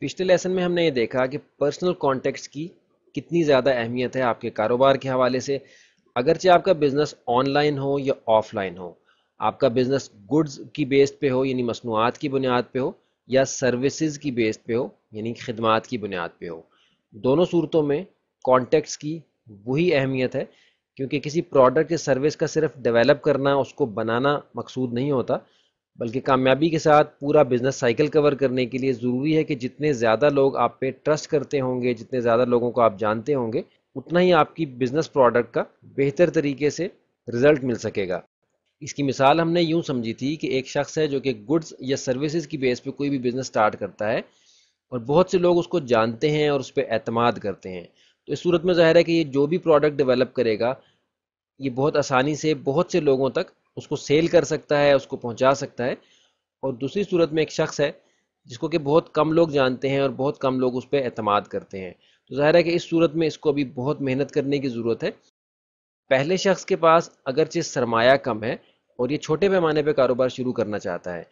पिछले लेसन में हमने ये देखा कि पर्सनल कॉन्टेक्स्ट की कितनी ज़्यादा अहमियत है आपके कारोबार के हवाले से। अगरचे आपका बिजनेस ऑनलाइन हो या ऑफलाइन हो, आपका बिजनेस गुड्स की बेस पे हो यानी मसनूआत की बुनियाद पे हो, या सर्विसेज की बेस पे हो यानी खिदमात की बुनियाद पे हो, दोनों सूरतों में कॉन्टेक्स्ट की वही अहमियत है। क्योंकि किसी प्रोडक्ट या सर्विस का सिर्फ डेवलप करना, उसको बनाना मकसूद नहीं होता, बल्कि कामयाबी के साथ पूरा बिजनेस साइकिल कवर करने के लिए ज़रूरी है कि जितने ज़्यादा लोग आप पे ट्रस्ट करते होंगे, जितने ज़्यादा लोगों को आप जानते होंगे, उतना ही आपकी बिजनेस प्रोडक्ट का बेहतर तरीके से रिजल्ट मिल सकेगा। इसकी मिसाल हमने यूं समझी थी कि एक शख्स है जो कि गुड्स या सर्विसेज की बेस पे कोई भी बिजनेस स्टार्ट करता है और बहुत से लोग उसको जानते हैं और उस पर एतमाद करते हैं। तो इस सूरत में ज़ाहिर है कि ये जो भी प्रोडक्ट डेवलप करेगा, ये बहुत आसानी से बहुत से लोगों तक उसको सेल कर सकता है, उसको पहुंचा सकता है। और दूसरी सूरत में एक शख्स है जिसको कि बहुत कम लोग जानते हैं और बहुत कम लोग उस पर एतमाद करते हैं, तो ज़ाहिर है कि इस सूरत में इसको अभी बहुत मेहनत करने की ज़रूरत है। पहले शख्स के पास अगरचे सरमाया कम है और ये छोटे पैमाने पे कारोबार शुरू करना चाहता है,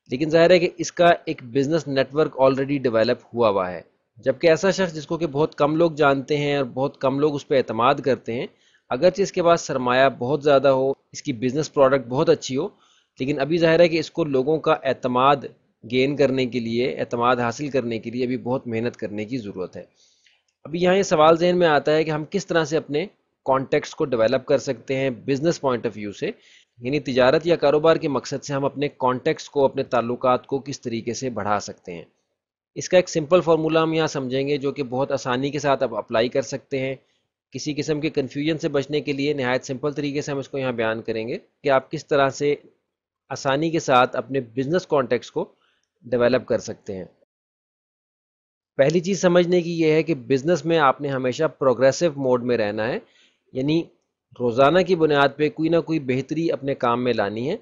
लेकिन ज़ाहिर है कि इसका एक बिजनेस नेटवर्क ऑलरेडी डेवलप हुआ है। जबकि ऐसा शख्स जिसको कि बहुत कम लोग जानते हैं और बहुत कम लोग उस पर एतमाद करते हैं, अगरचे इसके पास सरमाया बहुत ज़्यादा हो, इसकी बिजनेस प्रोडक्ट बहुत अच्छी हो, लेकिन अभी ज़ाहिर है कि इसको लोगों का एतमाद गेन करने के लिए, एतमाद हासिल करने के लिए अभी बहुत मेहनत करने की ज़रूरत है। अभी यहाँ ये सवाल जहन में आता है कि हम किस तरह से अपने कॉन्टेक्स्ट को डेवलप कर सकते हैं बिजनेस पॉइंट ऑफ व्यू से, यानी तिजारत या कारोबार के मकसद से हम अपने कॉन्टेक्स्ट को, अपने ताल्लुकात को किस तरीके से बढ़ा सकते हैं। इसका एक सिंपल फार्मूला हम यहाँ समझेंगे जो कि बहुत आसानी के साथ आप अप्लाई कर सकते हैं। किसी किस्म के कन्फ्यूजन से बचने के लिए नहायत सिंपल तरीके से हम इसको यहाँ बयान करेंगे कि आप किस तरह से आसानी के साथ अपने बिजनेस कॉन्टेक्स्ट को डेवलप कर सकते हैं। पहली चीज़ समझने की यह है कि बिजनेस में आपने हमेशा प्रोग्रेसिव मोड में रहना है, यानी रोज़ाना की बुनियाद पे कोई ना कोई बेहतरी अपने काम में लानी है।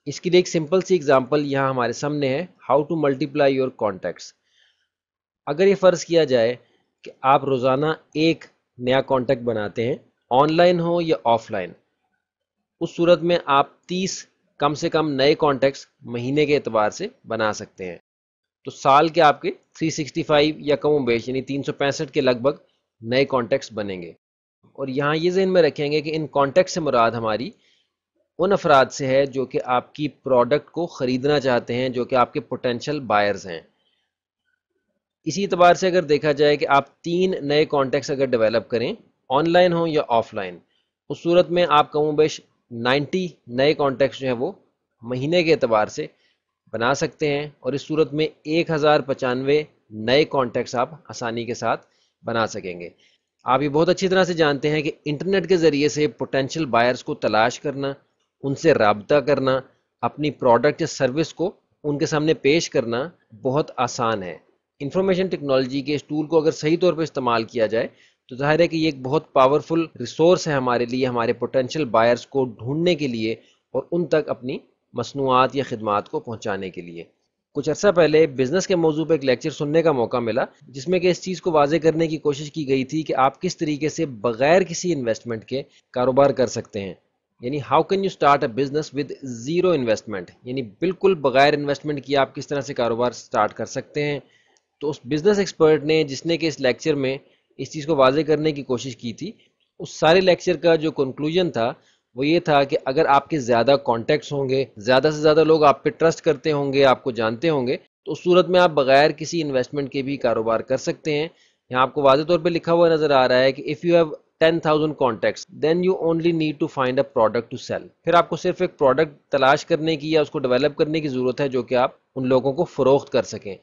इसके लिए एक सिंपल सी एग्जांपल यहाँ हमारे सामने है, how to multiply your contacts. अगर ये फ़र्ज़ किया जाए कि आप रोज़ाना एक नया कॉन्टैक्ट बनाते हैं, ऑनलाइन हो या ऑफलाइन, उस सूरत में आप 30 कम से कम नए कॉन्टैक्ट्स महीने के एतबार से बना सकते हैं। तो साल के आपके 365 या कम बेश यानी 365 के लगभग नए कॉन्टैक्ट्स बनेंगे। और यहाँ ये ज़हन में रखेंगे कि इन कॉन्टैक्ट से मुराद हमारी उन अफराद से है जो कि आपकी प्रोडक्ट को ख़रीदना चाहते हैं, जो कि आपके पोटेंशियल बायर्स हैं। इसी एतबार से अगर देखा जाए कि आप 3 नए कॉन्टैक्ट्स अगर डेवलप करें, ऑनलाइन हो या ऑफलाइन, उस सूरत में आप कमोबेश 90 नए कॉन्टैक्ट्स जो हैं वो महीने के एतबार से बना सकते हैं। और इस सूरत में 1095 नए कॉन्टैक्ट्स आप आसानी के साथ बना सकेंगे। आप ये बहुत अच्छी तरह से जानते हैं कि इंटरनेट के ज़रिए से पोटेंशियल बायर्स को तलाश करना, उनसे राब्ता करना, अपनी प्रोडक्ट या सर्विस को उनके सामने पेश करना बहुत आसान है। इंफॉर्मेशन टेक्नोलॉजी के इस टूल को अगर सही तौर पर इस्तेमाल किया जाए तो जाहिर है कि ये एक बहुत पावरफुल रिसोर्स है हमारे लिए, हमारे पोटेंशियल बायर्स को ढूंढने के लिए और उन तक अपनी मसनूआत या खिदमात को पहुंचाने के लिए। कुछ अर्सा पहले बिजनेस के मौजू पर एक लेक्चर सुनने का मौका मिला, जिसमें कि इस चीज़ को वाजे करने की कोशिश की गई थी कि आप किस तरीके से बगैर किसी इन्वेस्टमेंट के कारोबार कर सकते हैं, यानी how can you start a business with zero investment, यानी बिल्कुल बगैर इन्वेस्टमेंट किए आप किस तरह से कारोबार स्टार्ट कर सकते हैं। तो उस बिजनेस एक्सपर्ट ने, जिसने कि इस लेक्चर में इस चीज़ को वाजे करने की कोशिश की थी, उस सारे लेक्चर का जो कंक्लूजन था वो ये था कि अगर आपके ज़्यादा कॉन्टैक्ट्स होंगे, ज़्यादा से ज़्यादा लोग आप पे ट्रस्ट करते होंगे, आपको जानते होंगे, तो उस सूरत में आप बगैर किसी इन्वेस्टमेंट के भी कारोबार कर सकते हैं। यहाँ आपको वाज़े तौर पे लिखा हुआ नज़र आ रहा है कि if you have 10,000 contacts then you only need to find a product to sell. फिर आपको सिर्फ एक प्रोडक्ट तलाश करने की या उसको डेवलप करने की ज़रूरत है जो कि आप उन लोगों को फ़रोख्त कर सकें।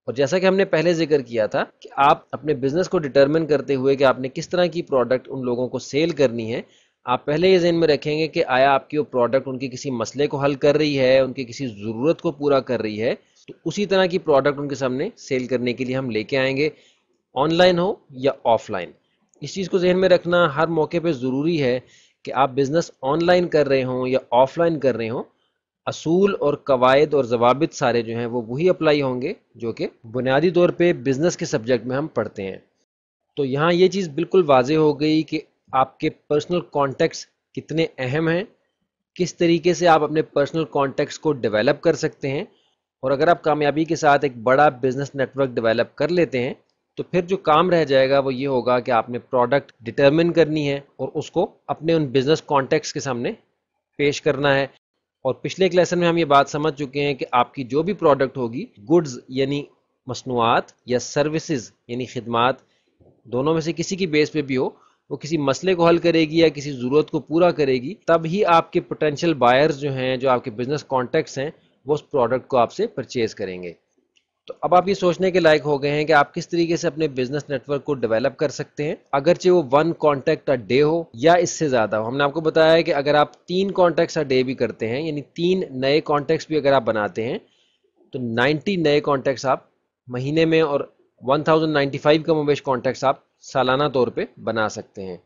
और जैसा कि हमने पहले जिक्र किया था कि आप अपने बिजनेस को डिटरमिन करते हुए कि आपने किस तरह की प्रोडक्ट उन लोगों को सेल करनी है, आप पहले ये ज़हन में रखेंगे कि आया आपकी वो प्रोडक्ट उनके किसी मसले को हल कर रही है, उनकी किसी ज़रूरत को पूरा कर रही है, तो उसी तरह की प्रोडक्ट उनके सामने सेल करने के लिए हम लेके आएंगे, ऑनलाइन हो या ऑफलाइन। इस चीज़ को जहन में रखना हर मौके पर ज़रूरी है कि आप बिज़नेस ऑनलाइन कर रहे हों या ऑफलाइन कर रहे हों, असूल और कवायद और जवाबित सारे जो हैं वो वही अप्लाई होंगे जो कि बुनियादी तौर पे बिजनेस के सब्जेक्ट में हम पढ़ते हैं। तो यहाँ ये चीज़ बिल्कुल वाजे हो गई कि आपके पर्सनल कॉन्टेक्ट्स कितने अहम हैं, किस तरीके से आप अपने पर्सनल कॉन्टेक्ट्स को डेवलप कर सकते हैं اور اگر آپ کامیابی کے ساتھ ایک بڑا بزنس نیٹ ورک ڈیولپ کر لیتے ہیں تو پھر جو کام رہ جائے گا وہ یہ ہوگا کہ آپ نے پروڈکٹ ڈٹرمن کرنی ہے اور اس کو اپنے ان بزنس کانٹیکٹس کے سامنے پیش کرنا ہے. اور پچھلے ایک لیسن میں ہم یہ بات سمجھ چکے ہیں کہ آپ کی جو بھی پروڈکٹ ہوگی، گڈز یعنی مصنوعات یا سروسز یعنی خدمات، دونوں میں سے کسی کی بیس پہ بھی ہو، وہ کسی مسئلے کو حل کرے گی یا کسی ضرورت کو پورا کرے گی، تب ہی آپ کے پوٹینشیل بائرز جو ہیں، جو آپ کے بزنس کانٹیکٹس ہیں، وہ اس پروڈکٹ کو آپ سے پرچیز کریں گے. تو اب آپ یہ سوچنے کے لائق ہو گئے ہیں کہ آپ کس طریقے سے اپنے بزنس نیٹ ورک کو ڈیولپ کر سکتے ہیں، اگرچہ وہ 1 کانٹیکٹ اے ڈے ہو یا اس سے زیادہ ہو. ہم نے آپ کو بتایا ہے کہ اگر آپ 3 کانٹیکٹس اے ڈے بھی کرتے ہیں، یعنی 3 نئے کانٹیکٹس بھی اگر آپ بناتے ہیں، تو 90 نئے کانٹیکٹس آپ مہینے میں اور 1095 کم و بیش کانٹیکٹس آپ سالانہ طور پہ بنا سکتے ہیں.